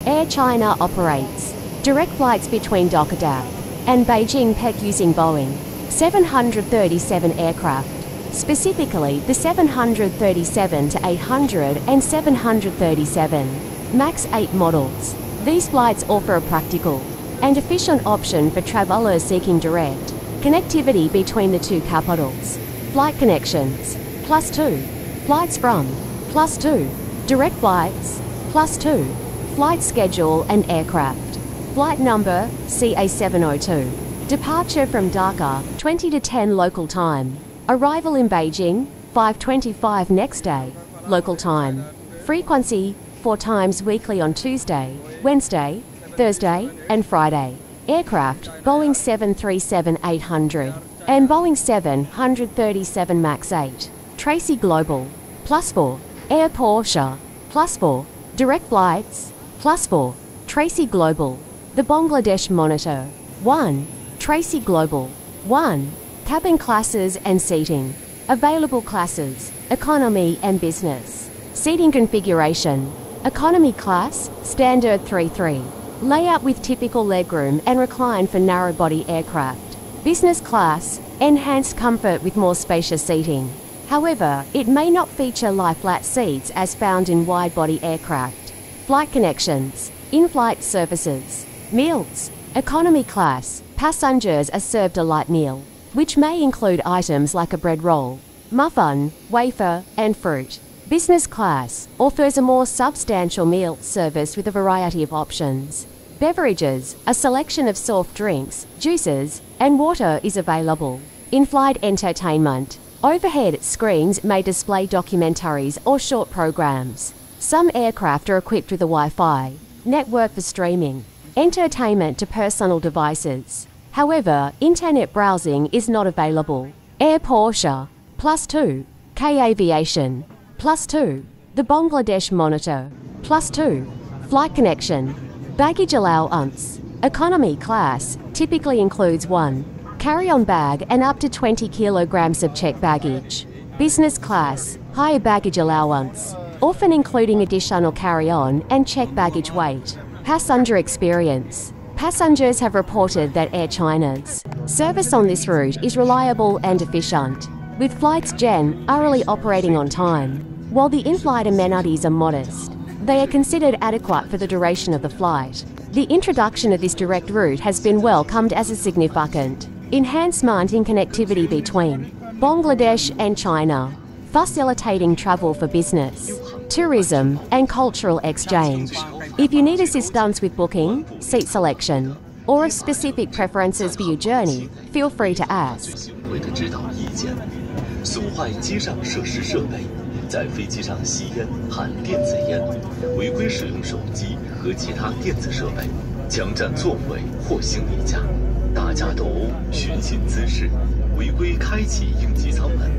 Air China operates direct flights between Dhaka and Beijing PEC using Boeing 737 aircraft, specifically the 737-800 and 737 MAX 8 models. These flights offer a practical and efficient option for travelers seeking direct connectivity between the two capitals. FlightConnections, +2. Flights from, +2. Direct flights, +2. Flight schedule and aircraft. Flight number, CA702. Departure from Dhaka, 20 to 10 local time. Arrival in Beijing, 5:25 next day, local time. Frequency, 4 times weekly on Tuesday, Wednesday, Thursday, and Friday. Aircraft, Boeing 737-800 and Boeing 737 MAX 8. Tracy Global, +4. Air Porsche, +4. Direct flights, +4. Tracy Global. The Bangladesh Monitor, 1. Tracy Global, 1. Cabin classes and seating. Available classes, economy and business. Seating configuration, economy class, standard 3-3. Layout with typical legroom and recline for narrow-body aircraft. Business class, enhanced comfort with more spacious seating. However, it may not feature lie-flat seats as found in wide-body aircraft. FlightConnections, in-flight services. Meals, economy class, passengers are served a light meal, which may include items like a bread roll, muffin, wafer, and fruit. Business class offers a more substantial meal service with a variety of options. Beverages, a selection of soft drinks, juices, and water is available. In-flight entertainment. Overhead screens may display documentaries or short programs. Some aircraft are equipped with a Wi-Fi network for streaming entertainment to personal devices. However, internet browsing is not available. Air Porsche, +2. K Aviation, +2. The Bangladesh Monitor, +2. Flight Connection. Baggage allowance. Economy class typically includes 1 carry-on bag and up to 20 kilograms of checked baggage. Business class, higher baggage allowance, often including additional carry-on and checked baggage weight. Passenger experience. Passengers have reported that Air China's service on this route is reliable and efficient, with flights generally operating on time. While the in-flight amenities are modest, they are considered adequate for the duration of the flight. The introduction of this direct route has been welcomed as a significant enhancement in connectivity between Bangladesh and China, facilitating travel for business, tourism, and cultural exchange. If you need assistance with booking, seat selection, or of specific preferences for your journey, feel free to ask. 损坏机上设施设备，在飞机上吸烟、含电子烟，违规使用手机和其他电子设备，抢占座位或行李架，大架斗殴、寻衅滋事，违规开启应急舱门，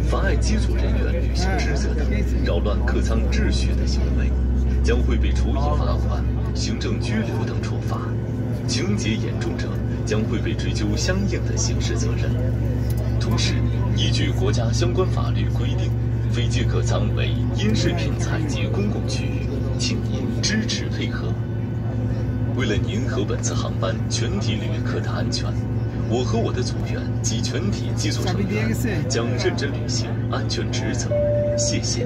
妨碍机组人员履行职责等扰乱客舱秩序的行为，将会被处以罚款、行政拘留等处罚。情节严重者将会被追究相应的刑事责任。同时，依据国家相关法律规定，飞机客舱为音视频采集公共区域，请您支持配合。为了您和本次航班全体旅客的安全，我和我的组员及全体机组成员将认真履行安全职责。谢谢。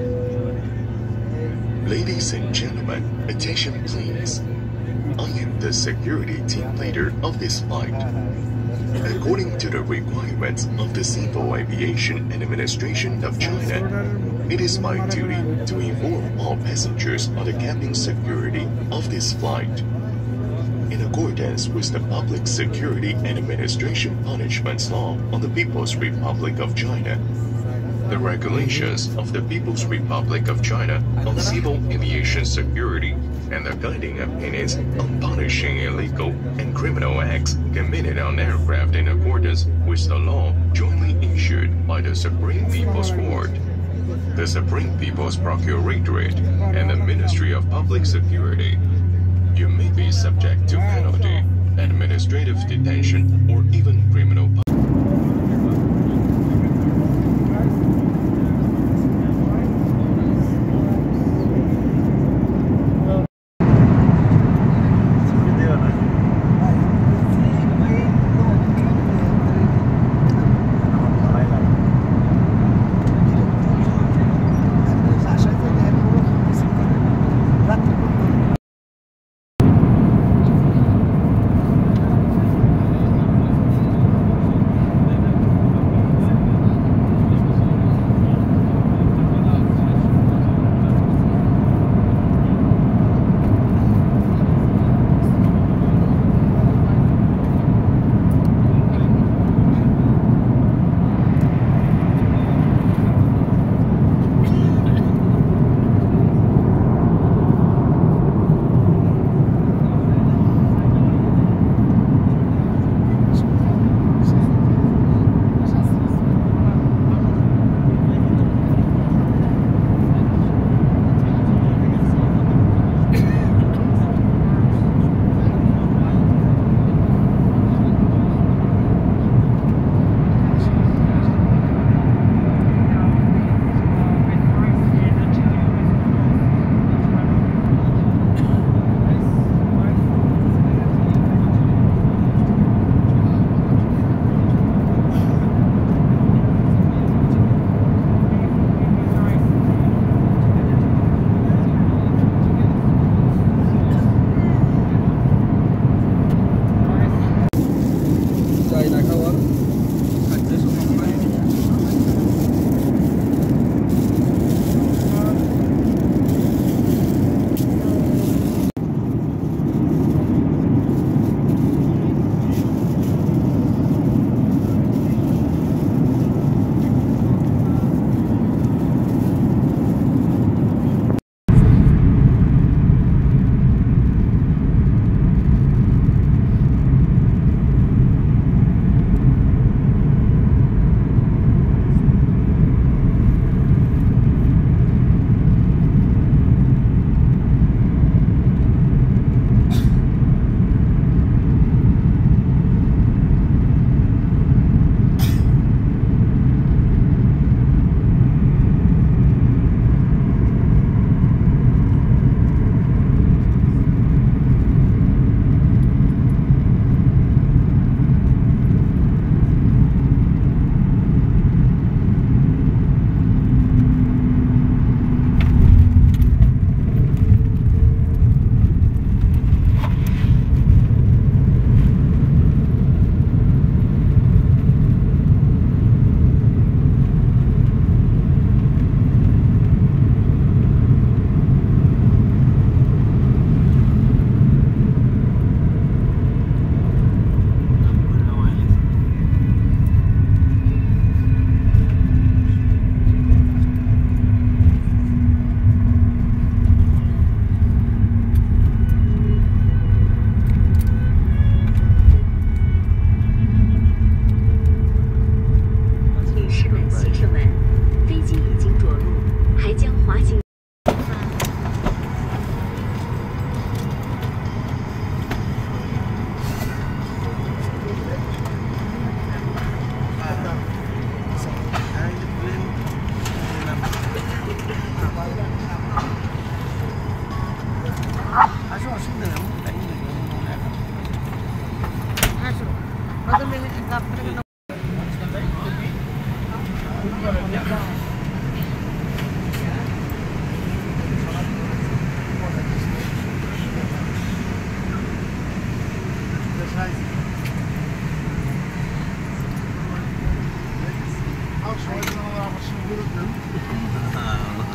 Ladies and gentlemen, attention please. I am the security team leader of this flight. According to the requirements of the Civil Aviation Administration of China, it is my duty to inform all passengers of the cabin security of this flight. In accordance with the Public Security Administration Punishments Law of the People's Republic of China, the regulations of the People's Republic of China on civil aviation security, and the guiding opinions on punishing illegal and criminal acts committed on aircraft in accordance with the law jointly issued by the Supreme People's Court, the Supreme People's Procuratorate, and the Ministry of Public Security. You may be subject to penalty, administrative detention, or even criminal punishment.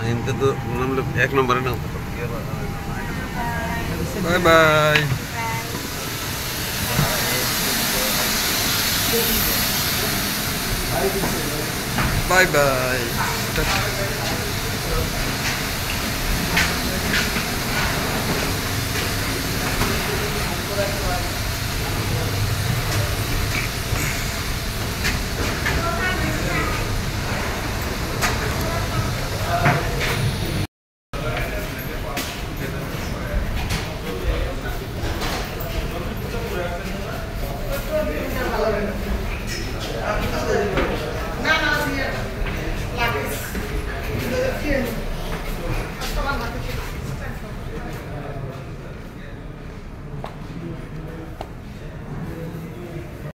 Itu tuh ek nomornya. Bye bye. Bye bye.